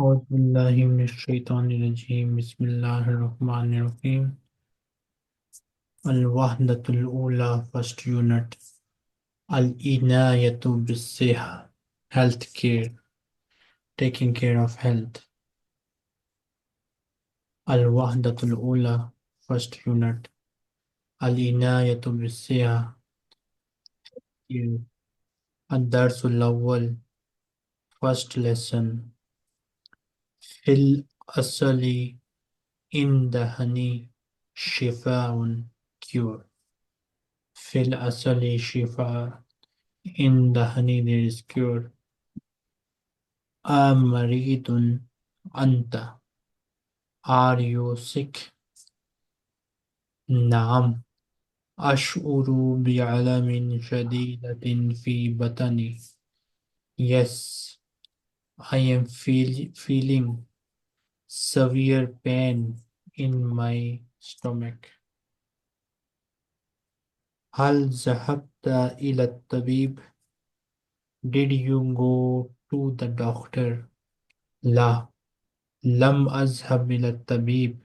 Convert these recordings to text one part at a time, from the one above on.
أعوذ بالله من الشيطان الرجيم بسم الله الرحمن الرحيم الوحدة الأولى First Unit العناية بالصحة Health Care Taking care of health الوحدة الأولى First Unit العناية بالصحة الدرس الأول First Lesson في الأصل عند honey شفاء cure في الأصل شفاء In the honey there is cure. أمريض أنت? Are you sick? نعم. أشعر بألم شديدة في بطني. Yes, I am feeling severe pain in my stomach. هل ذهبت إلى الطبيب? Did you go to the doctor? لا، لم أذهب إلى الطبيب.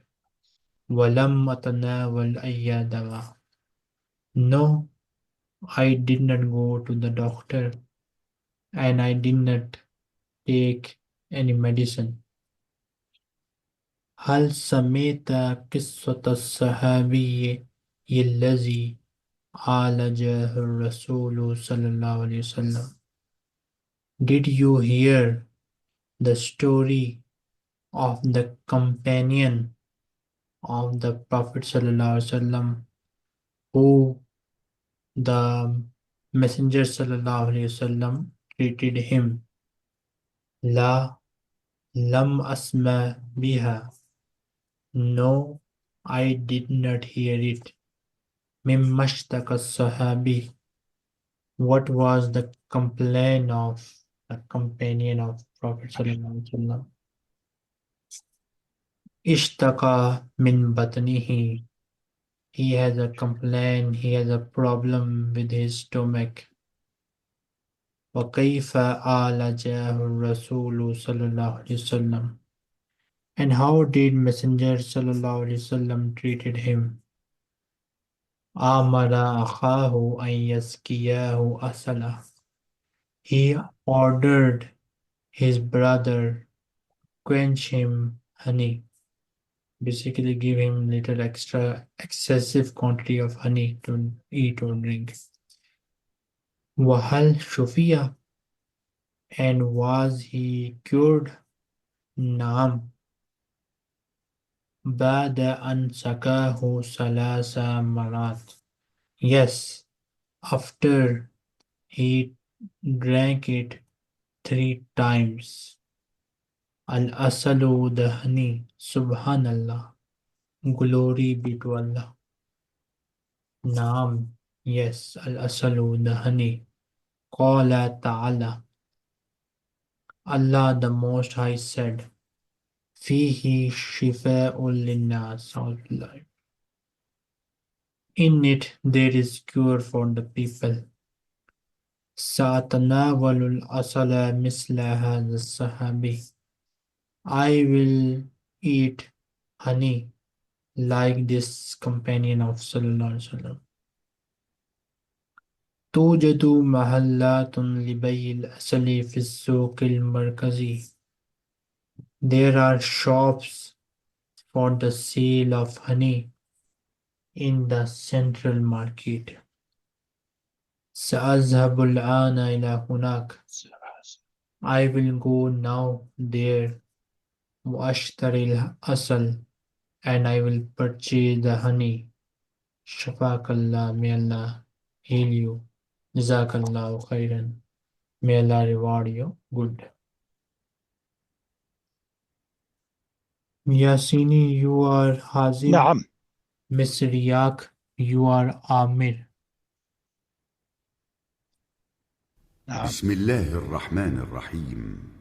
ولم أتناول أي دواء. No, I did not go to the doctor and I did not take any medicine. هل سمعت قصة الصحابي الذي عالجه الرسول صلى الله عليه وسلم? Did you hear the story of the companion of the Prophet صلى الله عليه وسلم who the Messenger sallallahu alaihi wasallam treated him. La lam asma biha. No, I did not hear it. Mimma ishtaka sahabi. What was the complaint of the companion of Prophet sallallahu alaihi wasallam? Ishtaka min batnihi. He has a complaint, he has a problem with his stomach. وكيف عالجه الرسول صلى الله عليه وسلم? And how did Messenger sallallahu alaihi wasallam treated him? Amara akhahu an yaskiyahu asala. He ordered his brother quench him honey. Basically give him little extra excessive quantity of honey to eat or drink. Wahal shufiya, and was he cured? Naam. Ba'da an sakahu salasa marat. Yes, after he drank it 3 times. Al-asalu the honey, Subhanallah. Glory be to Allah. Naam, yes, al-asalu the honey. Qala ta'ala. Allah the Most High said, Fihi shifa'ul linnas. In it there is cure for the people. سأتناول العسل مثل هذا الصحابي. I will eat honey like this companion of Sallallahu Alaihi Wasallam. توجد محلات لبيع العسل في السوق المركزي. There are shops for the sale of honey in the central market. سأذهب الآن إلى هناك. I will go now there. وأشتري العسل and I will purchase the honey. Shafakallah, may Allah heal you. Jazakallahu khairan. May Allah reward you good. Yasini, you are Hazim. نعم. Miss Riyak, you are Amir. نعم. بسم الله الرحمن الرحيم.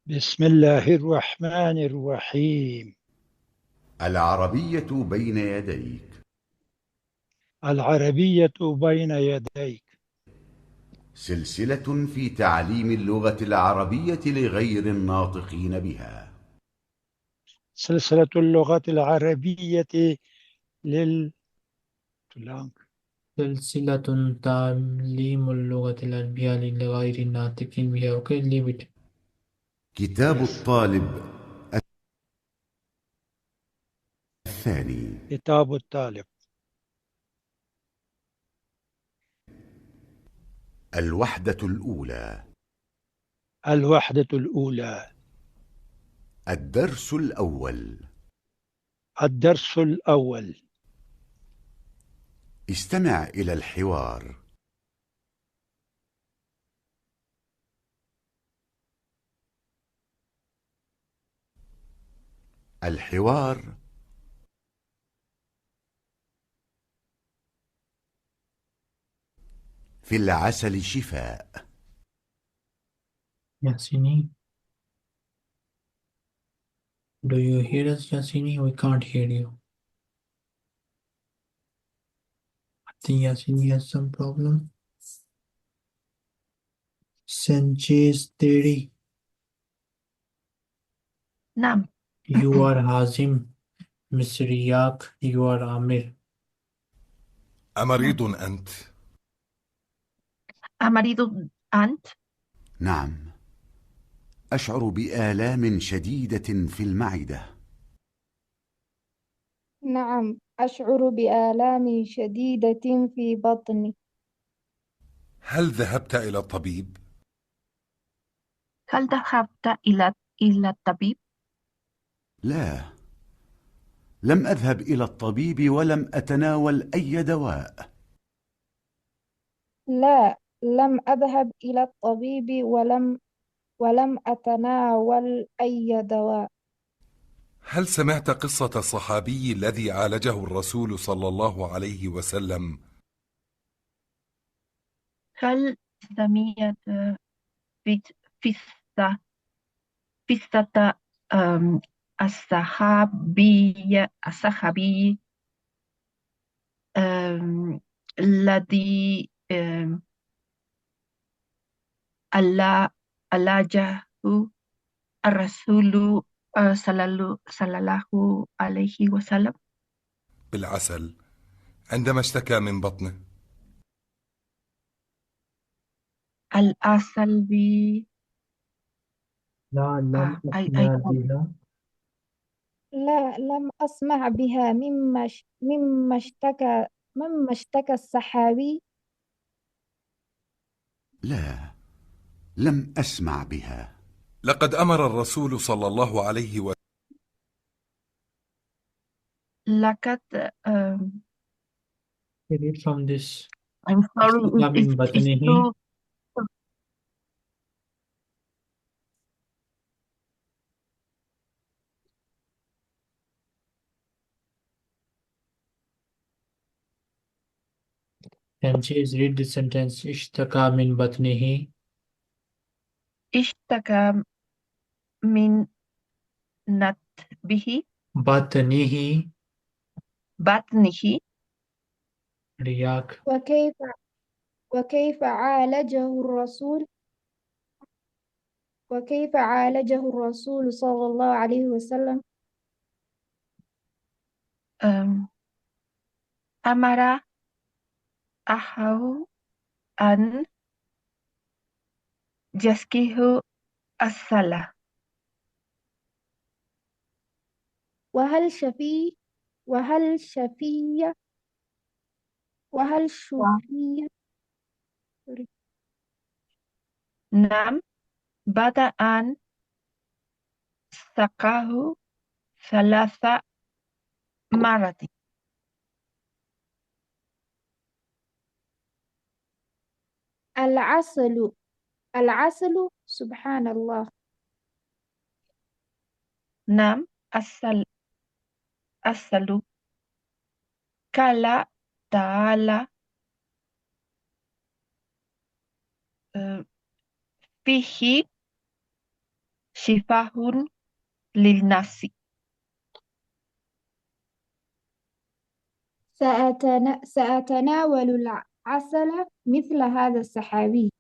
بسم الله الرحمن الرحيم. العربية بين يديك. العربية بين يديك. سلسلة في تعليم اللغة العربية لغير الناطقين بها. سلسلة اللغات العربية لل سلسلة تعليم اللغة العربية لغير الناطقين بها. Okay, leave it. كتاب الطالب الثاني. كتاب الطالب. الوحدة الأولى. الوحدة الأولى. الدرس الأول. الدرس الأول. استمع إلى الحوار. الحوار: في العسل شفاء. Yasini, do you hear us, Yasini? We can't hear you. I think Yasini has some problem. Sanchez Teri, نعم. you are Hazim. Misriyak, you are Amir. أمريض أنت؟ أمريض أنت؟ نعم، أشعر بآلام شديدة في المعدة. نعم، أشعر بآلام شديدة في بطني. هل ذهبت إلى الطبيب؟ هل ذهبت إلى الطبيب؟ لا، لم أذهب إلى الطبيب ولم أتناول أي دواء. لا، لم أذهب إلى الطبيب ولم أتناول أي دواء. هل سمعت قصة الصحابي الذي عالجه الرسول صلى الله عليه وسلم؟ هل سمعت في قصة قصة الصحابي الذي عالجه الرسول صلى الله عليه وسلم؟ بالعسل عندما اشتكى من بطنه. العسل لا لم أسمع بها. لا، لم أسمع بها مما اشتكى الصحابي. لا، لم أسمع بها. لقد أمر الرسول صلى الله عليه وسلم لقد Read it from this. I'm sorry, اشتكى من it's بطنه. too Sanchez, read the sentence. اشتكى من بطنه. اشتكى من نتبه بطنه. بطنه. رياك. وكيف عالجه الرسول صلى الله عليه وسلم؟ أمر أخاه أن يسقيه الصلاة. وهل شفي وهل شفي وهل شفي نعم، بعد أن سقاه 3 مرات. العسل سبحان الله. نعم، السل قال تعالى فيه شفاء للناس. سأتناول العسل مثل هذا الصحابي.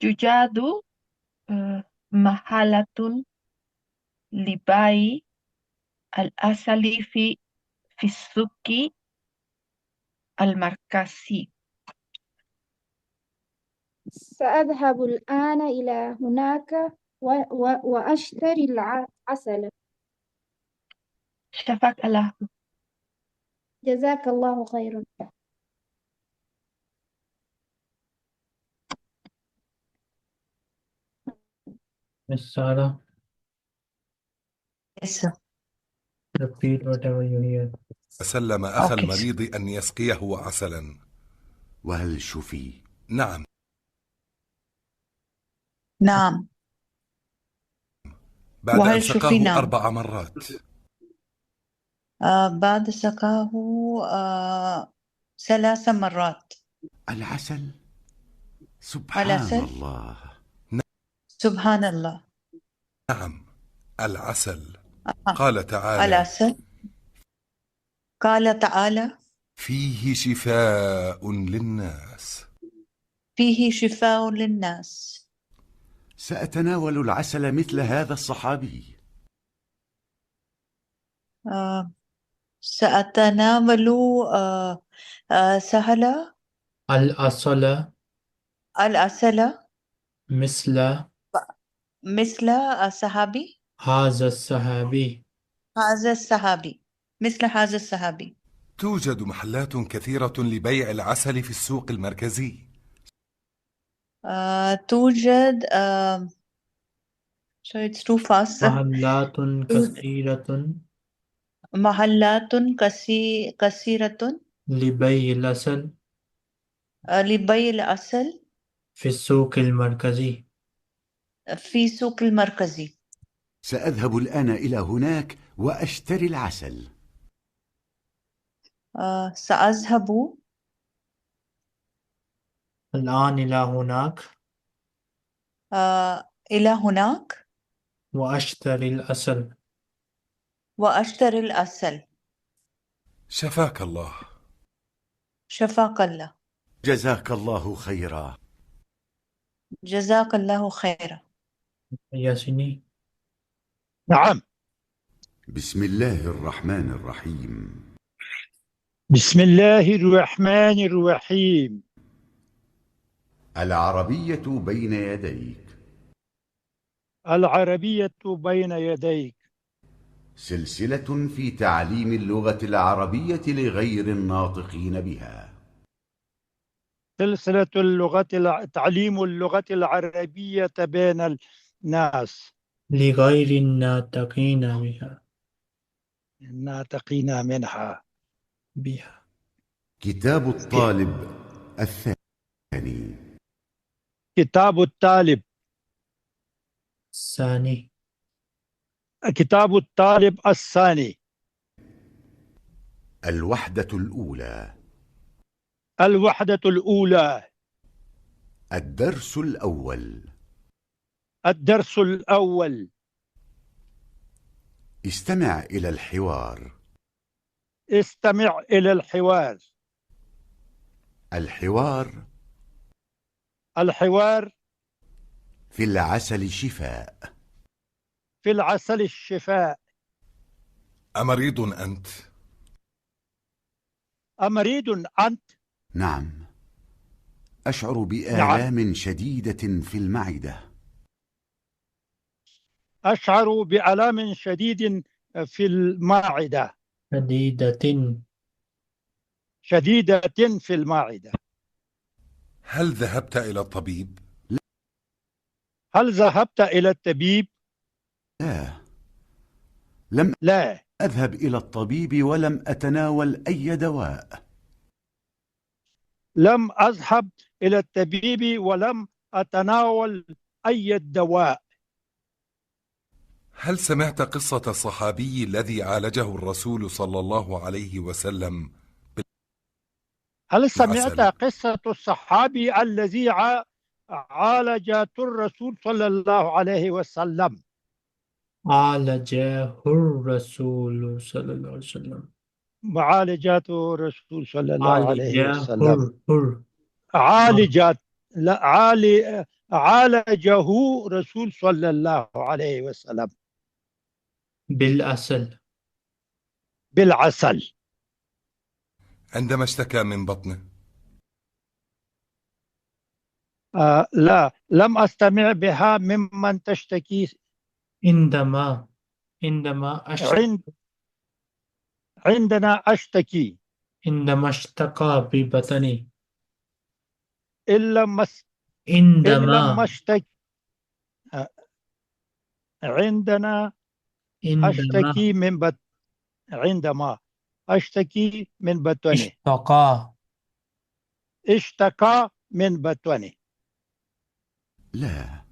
يوجد محلة لبيع العسل في السوق المركزي. سأذهب الآن إلى هناك وأشتري العسل. شفاك الله. جزاك الله خيرا. Miss Sarah, Yes, sir. repeat whatever you hear. سلم أخ Okay. المريض أن يسقيه عسلا. وهل شفي؟ نعم. نعم. بعد أن وهل شفي؟ سقاه نعم. 4 مرات. بعد سقاه 3 مرات. العسل؟ سبحان العسل؟ الله. سبحان الله. نعم، العسل. قال تعالى: العسل. قال تعالى: فيه شفاء للناس. فيه شفاء للناس. سأتناول العسل مثل هذا الصحابي. سأتناول سهلة العسل العسل مثل مثل الصحابي هذا الصحابي. هذا الصحابي مثل هذا الصحابي. توجد محلات كثيرة لبيع العسل في السوق المركزي. توجد so it's too fast. محلات كثيرة محلات كثيرة لبيع العسل لبيع العسل في السوق المركزي. في سوق المركزي. سأذهب الآن إلى هناك وأشتري العسل. سأذهب الآن إلى هناك إلى هناك وأشتري العسل. وأشتري العسل. شفاك الله. شفاك الله. جزاك الله خيرا. جزاك الله خيرا. ياسيني. نعم. بسم الله الرحمن الرحيم. بسم الله الرحمن الرحيم. العربية بين يديك. العربية بين يديك. سلسلة في تعليم اللغة العربية لغير الناطقين بها. سلسلة تعليم اللغة العربية بين الناس لغير الناطقين بها. الناطقين منها. بها. كتاب الطالب الثاني. كتاب الطالب. الثاني. كتاب الطالب الثاني. الوحدة الأولى. الوحدة الأولى. الدرس الأول. الدرس الأول. استمع إلى الحوار. استمع إلى الحوار. الحوار. الحوار. في العسل شفاء. في العسل الشفاء. أمريض أنت؟ أمريض أنت؟ نعم، أشعر بآلام شديدة في المعدة. أشعر بآلام شديد في المعدة. شديدة في المعدة. هل ذهبت إلى الطبيب؟ هل ذهبت إلى الطبيب؟ لا أذهب إلى الطبيب ولم أتناول أي دواء. لم أذهب إلى الطبيب ولم أتناول أي دواء. هل سمعت قصة الصحابي الذي عالجه الرسول صلى الله عليه وسلم هل سمعت بالعسل؟ قصة الصحابي الذي عالجته الرسول صلى الله عليه وسلم؟ عالجه الرسول صلى الله عليه وسلم. معالجته الرسول صلى الله عليه وسلم. عالجه عالجت لا عالجه رسول صلى الله عليه وسلم بالعسل. بالعسل. عندما اشتكى من بطنه. لا، لم أستمع بها ممن تشتكي. عندما عند عندنا أشتكي عندما اشتكى ببطني. إلا ما عندما اشتكي. عندنا عندما أشتكي من عندما أشتكي من بطنه. اشتكى. اشتكى من بطنه. لا،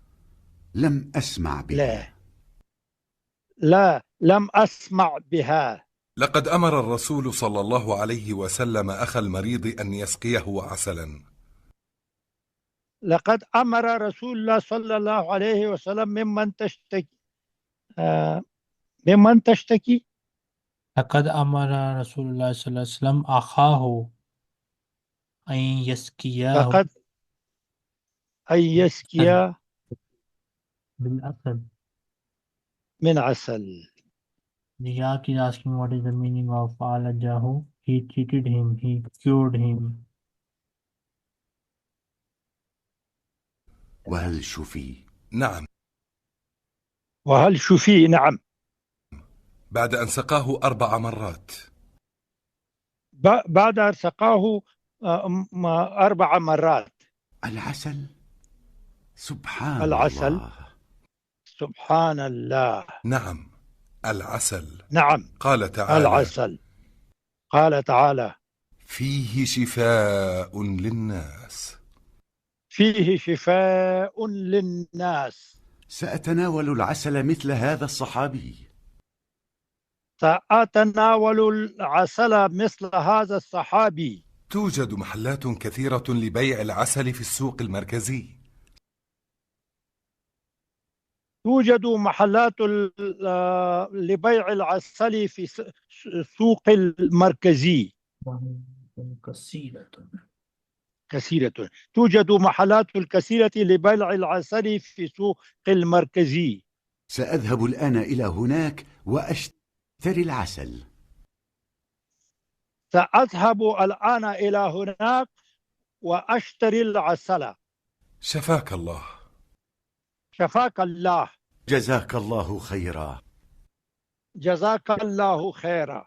لم أسمع بها. لا، لم أسمع بها. لقد أمر الرسول صلى الله عليه وسلم أخا المريض أن يسقيه عسلا. لقد أمر رسول الله صلى الله عليه وسلم ممن تشتكي. ممن تشتكي. لقد أمر رسول الله صلى الله عليه وسلم أخاه أن يسقيه لقد أن يسقي بالعسل. من عسل. Riyak is asking what is the meaning of alajahu. He treated him, he cured him. وهل شفي؟ نعم، وهل شفي؟ نعم، بعد أن سقاه 4 مرات. بعد أن سقاه 4 مرات. العسل؟ سبحان العسل. الله. سبحان الله. نعم، العسل. نعم، قال تعالى: العسل. قال تعالى: فيه شفاء للناس. فيه شفاء للناس. سأتناول العسل مثل هذا الصحابي. سأتناول العسل مثل هذا الصحابي. توجد محلات كثيرة لبيع العسل في السوق المركزي. توجد محلات لبيع العسل في السوق المركزي كثيرة. توجد محلات كثيرة لبيع العسل في السوق المركزي. سأذهب الآن إلى هناك وأشتري العسل. سأذهب الآن إلى هناك وأشتري العسل. شفاك الله. شفاك الله. جزاك الله خيرا. جزاك الله خيرا.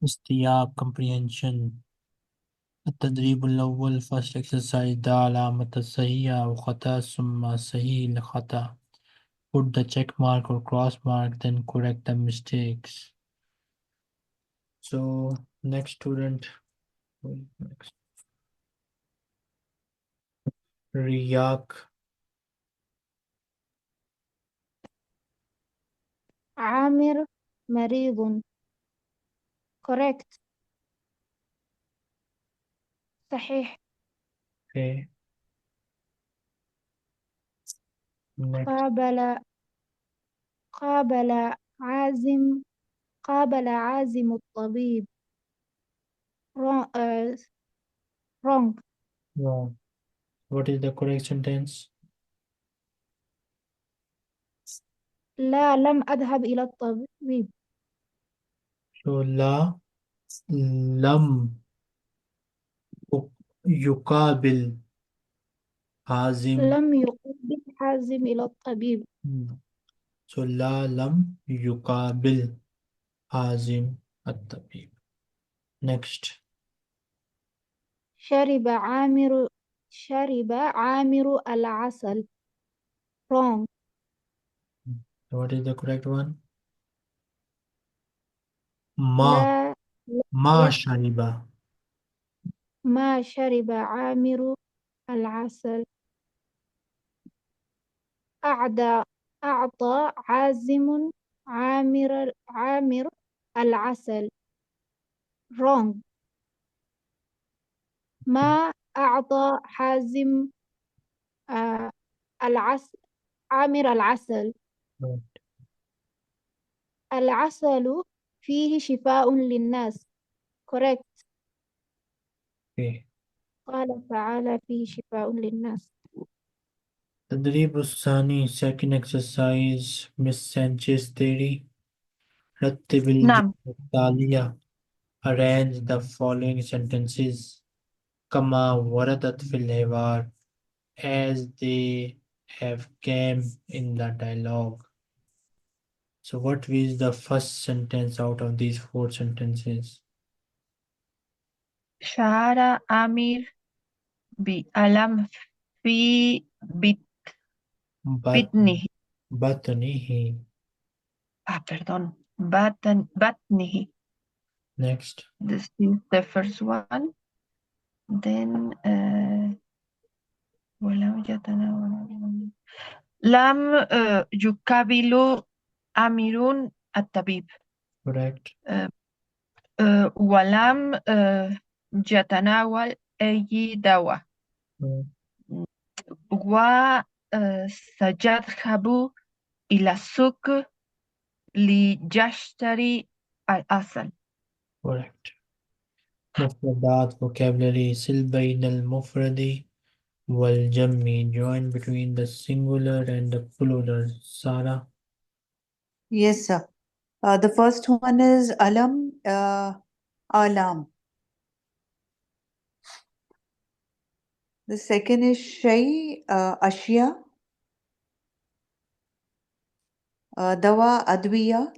استيعاب comprehension. التدريب الأول first exercise دا علامة الصحيح أو خطأ ثم صحيح لخطأ. Put the check mark or cross mark, then correct the mistakes. So next student. Next. Riyak. عامر مريض. correct. صحيح. Okay. Next. قابل عازم الطبيب. wrong. Wrong. What is the correct sentence? لا، لم أذهب إلى الطبيب. So لا لم يقابل حازم. لم يقبل حازم إلى الطبيب. So لا لم يقابل حازم الطبيب. Next. شرب عامر العسل. wrong. What is the correct one? ما لا ما شرب. ما شرب عامر العسل. أعطى عازم عامر العسل. wrong. ما أعطى حازم العسل عامر العسل. Right. العسل فيه شفاء للناس. correct. Okay. قال تعالى فيه شفاء للناس. تدريب الثاني second exercise Miss Sanchez theory. رتب نعم. الجمل التالية. Arrange the following sentences كما وردت في الحوار as they have came in the dialogue. So what is the first sentence out of these 4 sentences? شعر آمر بألم في But بطنه. بطنه. Pardon. بطنه. Next. This is the first one. Then ولم يتناول لم يقابل آمر الطبيب. Correct. ولم يتناول أي دواء. Mm. وسيذهب إلى السوق ليشتري العسل. Correct. مفردات vocabulary sil بين المفرد والجمع. Join between the singular and the plural. Sarah. Yes, sir. The first one is alam, alam. The second is shay, ashya. Dawa, adwiya.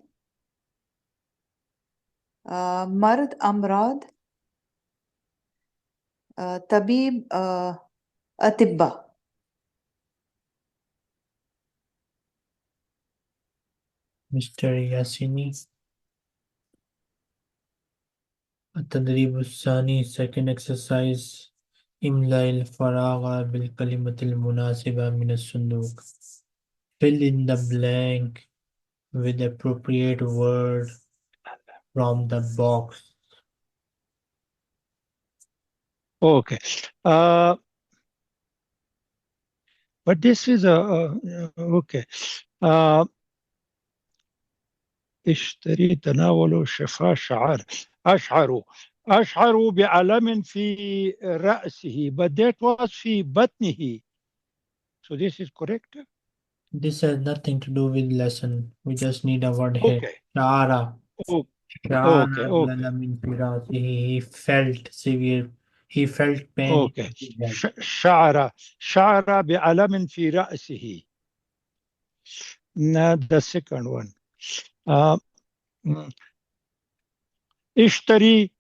Mard, amrad. Tabib, atibba. Mr. Yassini. التدريب الثاني second exercise املأ الفراغ بالكلمة المناسبة من الصندوق. Fill in the blank with appropriate word from the box. Okay. But this is okay. اشتري تناولوا شفاء شعر أشعر بألم في رأسه, but that was في بطنه. So this is correct? This has nothing to do with lesson. We just need a word here. Okay. Shara. Oh, Shara okay. بألم في رأسه. He felt severe. He felt pain. Okay. شعر بألم في رأسه. Now the second one. اشتري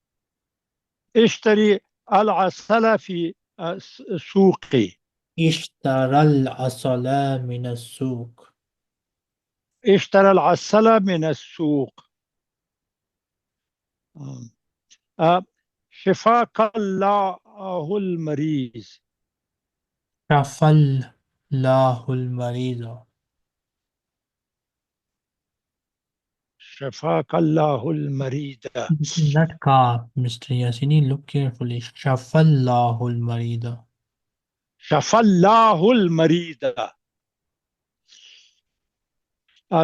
العسل في سوقي. اشترى العسل من السوق. اشترى العسل من السوق. شفاك الله المريض. شفى الله المريض. شفاك الله المريض. This is not ka, Mr. Yassini. Look carefully. شفى الله المريض. شفى الله المريض.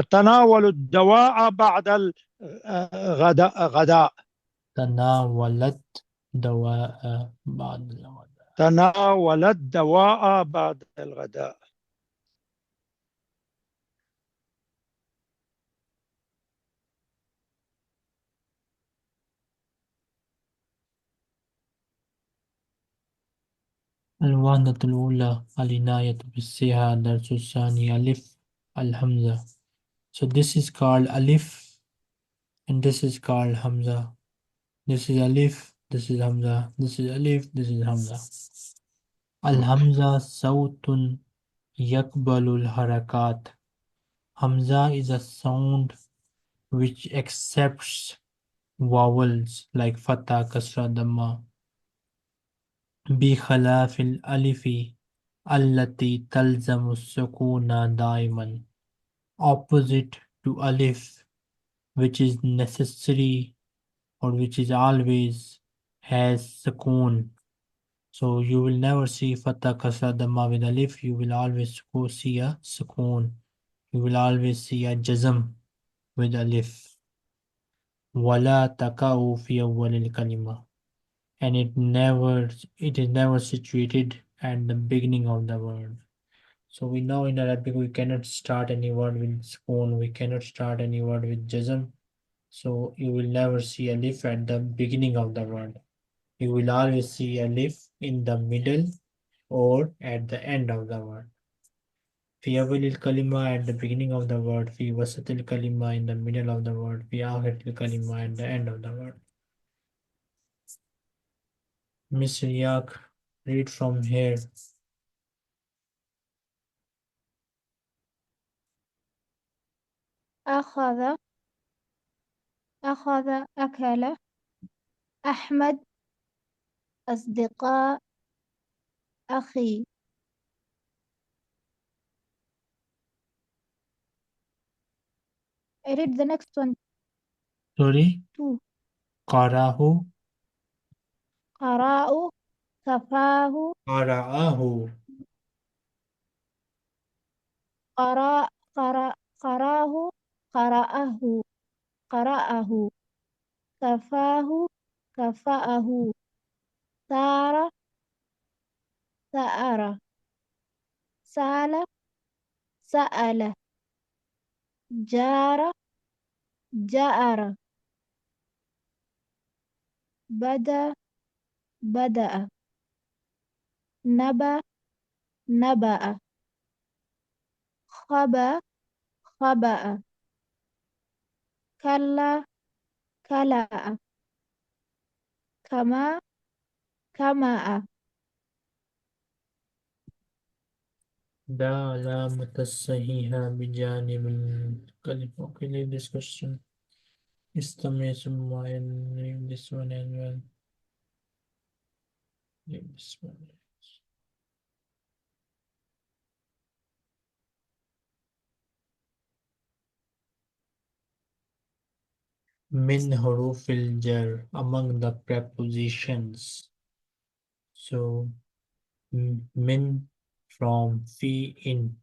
تناول الدواء بعد الغداء. تناولت دواء بعد الغداء. تناولت دواء بعد الغداء. الوحدة الأولى العناية بالصحة. درس الثاني ألف الهمزة. So this is called Alif and this is called Hamza. This is Alif, this is Hamza, this is Alif, this is Hamza. Al-Hamza Sawtun Yakbalul Harakat. Hamza is a sound which accepts vowels like Fatha, Kasra, Dhamma. بخلاف الألف التي تلزم السكون دائما. Opposite to Alif, which is necessary or which is always has sukoon. So you will never see Fatah Kasra Dhamma with alif. You will always go see a sukoon. You will always see a jazm with alif. Wala taka'u fi awwalil kalima. And it is never situated at the beginning of the word. So we know in Arabic we cannot start any word with sukoon. We cannot start any word with jazm. So you will never see alif at the beginning of the word. You will always see alif in the middle or at the end of the word. في أول الكلمة at the beginning of the word. في وسط الكلمة in the middle of the word. في آخر الكلمة at the end of the word. Miss Riyak, read from here. أخذ أكل أحمد أصدقاء أخي. I read the next one Sorry. too. قرأه قراء كفاه قرأه قراه قرأه كفاه كفأه سار سأر سال سأل جار جأر بدأ نبأ خبأ كلا كلأ كمأ دا علامة الصحيحة بجانب الكلمة. Okay, leave this question. استمع ثم leave this one as well. Leave this one. Min hurufil jar, among the prepositions. So min from, fi in,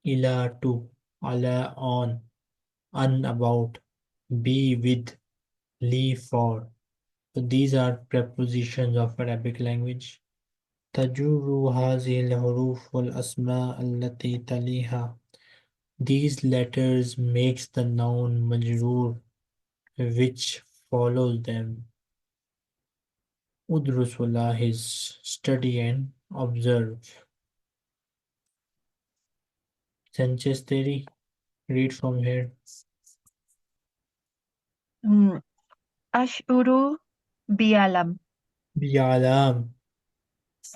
ila to, ala on, un about, be with, li for. So these are prepositions of Arabic language. تجر هذه الحروف والأسماء التي تليها. These letters makes the noun majroor which follows them. Udrus his study and observe. Sanchez theory, read from here. أشعر بألم Bi'alam,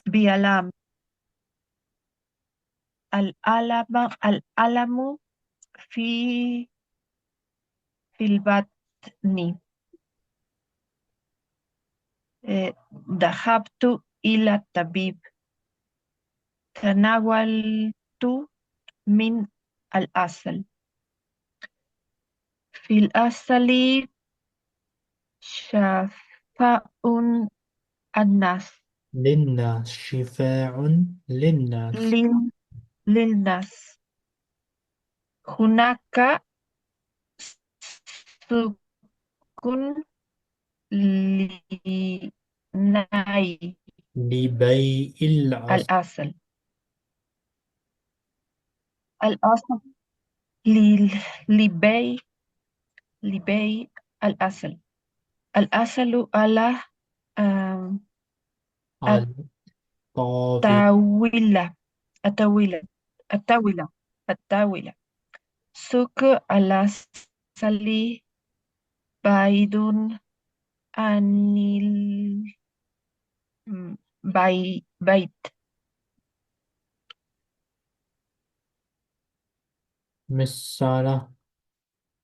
بألم الألم في البطن. ذهبت إلى الطبيب. تناولت من العسل. في العسل شفاء الناس. للناس شفاء للناس. للناس. هناك سكن لناي لبيع العسل. العسل لبيع العسل. العسل على الطاولة. سوق العسل بعيد عن البيت. Miss Sarah,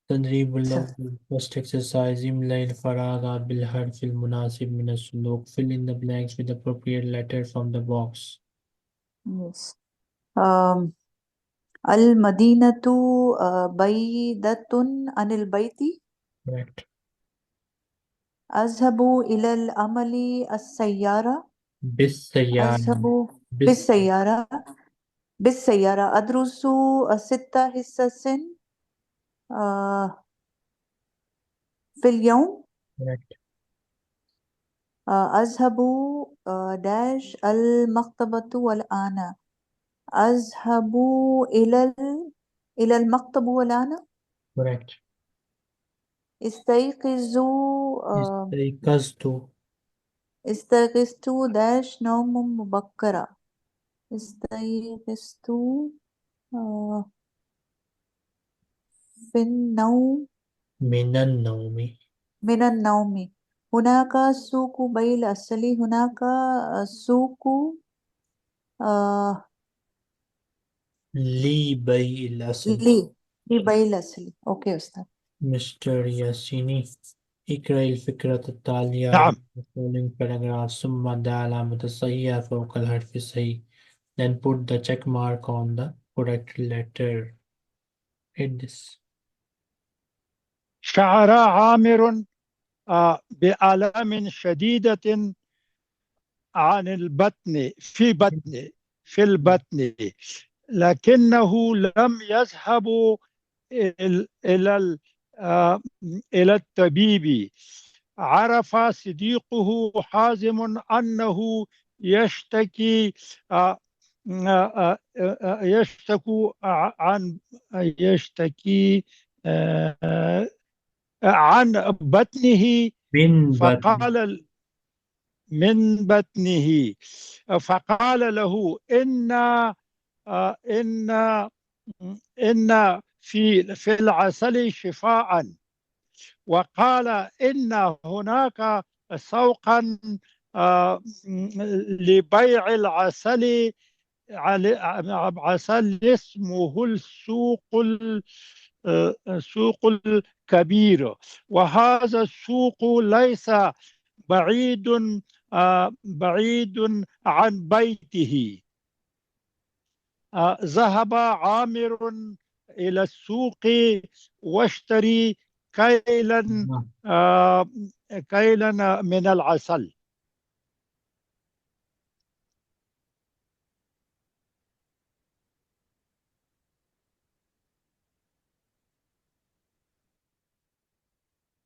تدريب الأول. First exercise املأ الفراغ بالحرف المناسب من السلوك. Fill in the blanks with the appropriate letter from the box. Yes. المدينة بعيدة عن البيت. Correct. أذهب إلى العمل السيارة. بالسيارة أذهب بالس بالسيارة أدرس 6 حصص في اليوم. correct. أذهب داش المكتبة الآن. أذهب إلى المكتب الآن. correct. استيقظ استيقظت استيقظت داش نوم مبكرا. استيقظت آه، في النوم من النوم من النوم. هناك سوق بيع الأصل. هناك سوق آه، لي بيع الأصل. لبيع الأصل. أوكي أستاذ. مستر ياسيني اقرأ الفكرة التالية نعم. read the following paragraph ثم ضع علامة الصحيحة فوق الحرف الصحيح then put the check mark on the correct letter. Read this. شعر عامر بآلام شديدة عن البطن في البطن، لكنه لم يذهب إلى إلى الطبيب. عرف صديقه حازم أنه يشتكي آه، يشتكي يشتكي عن بطنه. من بطن فقال من بطنه، فقال له إن إن في العسل شفاء. وقال إن هناك سوقا لبيع العسل، عسل اسمه السوق الكبير، وهذا السوق ليس بعيد بعيد عن بيته. ذهب عامر إلى السوق واشتري كيلا من العسل.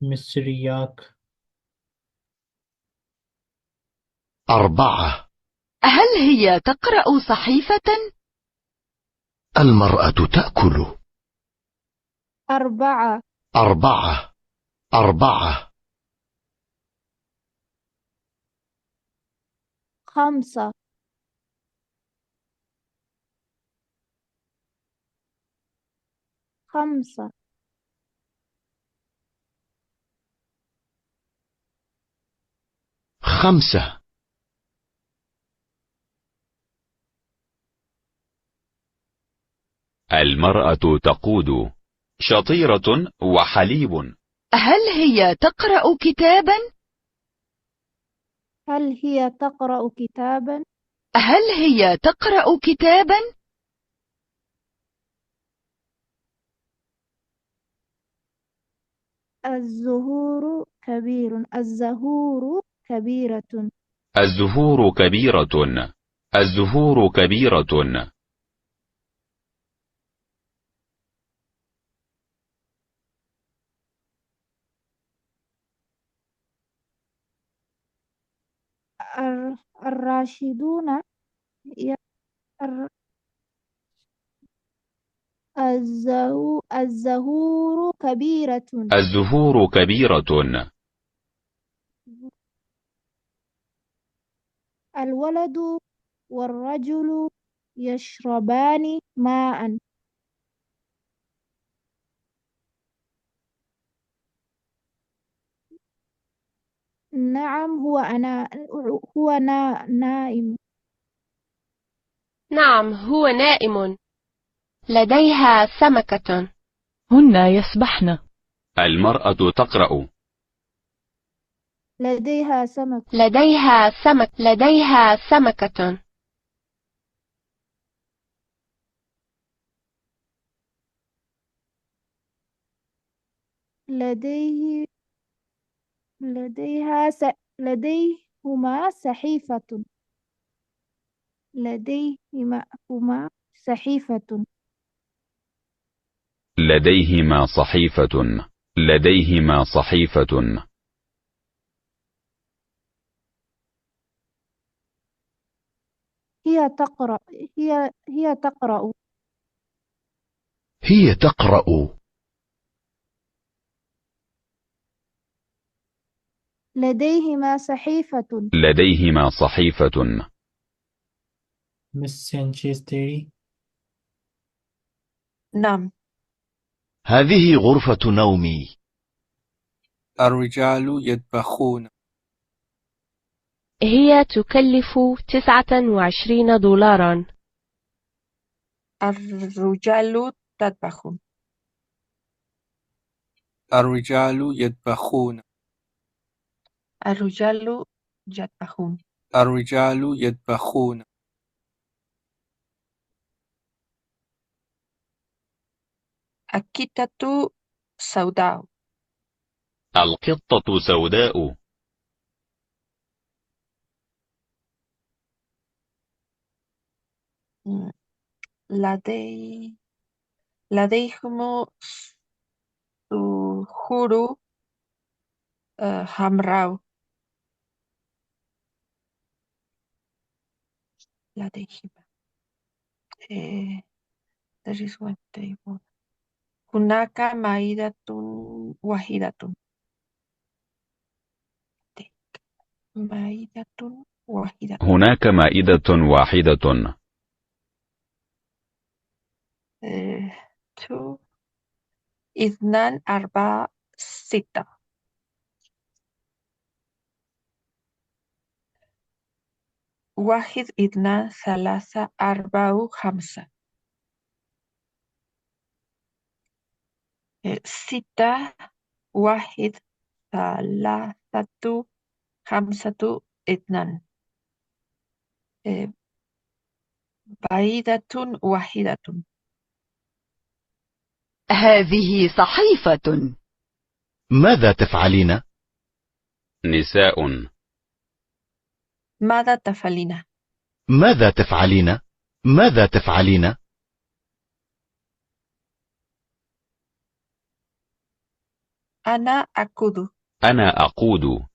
مصرياك 4. هل هي تقرأ صحيفة؟ المرأة تأكل. 4. 4. 4. 5. 5. 5. المرأة تقود شطيرة وحليب. هل هي تقرأ كتابا؟ هل هي تقرأ كتابا؟ هل هي تقرأ كتابا؟ الزهور كبير. الزهور كبيرة. الزهور كبيرة. الزهور كبيرة. الراشدون الزهور كبيرة. الزهور كبيرة. الولد والرجل يشربان ماء. نعم هو نائم. نعم هو نائم. لديها سمكة. هن يسبحن. المرأة تقرأ. لديها سمك. لديها سمك. لديها سمكة. لديهما صحيفة. لديهما صحيفة. لديهما صحيفة. لديهما صحيفة. هي تقرأ. هي تقرأ. هي تقرأ. لديهما صحيفة. لديهما صحيفة. Miss Sanchez theory. نعم. هذه غرفة نومي. الرجال يطبخون. هي تكلف 29 دولارا. الرجال تطبخون. الرجال يطبخون. الرجال يطبخون. الرجال يطبخون. القطة سوداء. القطة سوداء. لديهم سحور حمراء. لديهم there is one table. هناك مائدة واحدة. مائدة واحدة. هناك مائدة واحدة. 2 2 4 6. 1 2 3 4 5. 6 1 3 5 2. بعيدة واحدة. هذه صحيفة. ماذا تفعلين؟ نساء. ماذا تفعلين؟ ماذا تفعلين؟ ماذا تفعلين؟ أنا أقود. أنا أقود.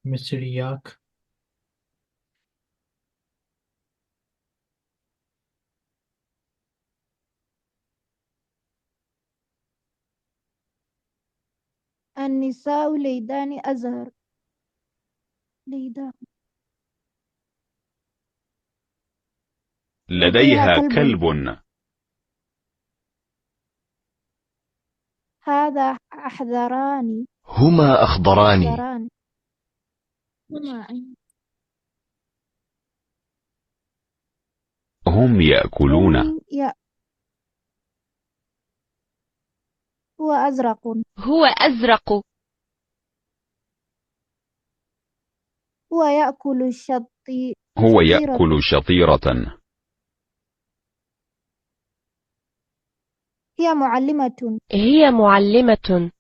Mr. Yak. النساء ليدان أزهر. ليدان. لديها كلب. هذا أحذران. هما أخضران. أحذران. هم يأكلون. هو أزرق. هو أزرق. هو يأكل هو يأكل شطيرة. هي معلمة. هي معلمة.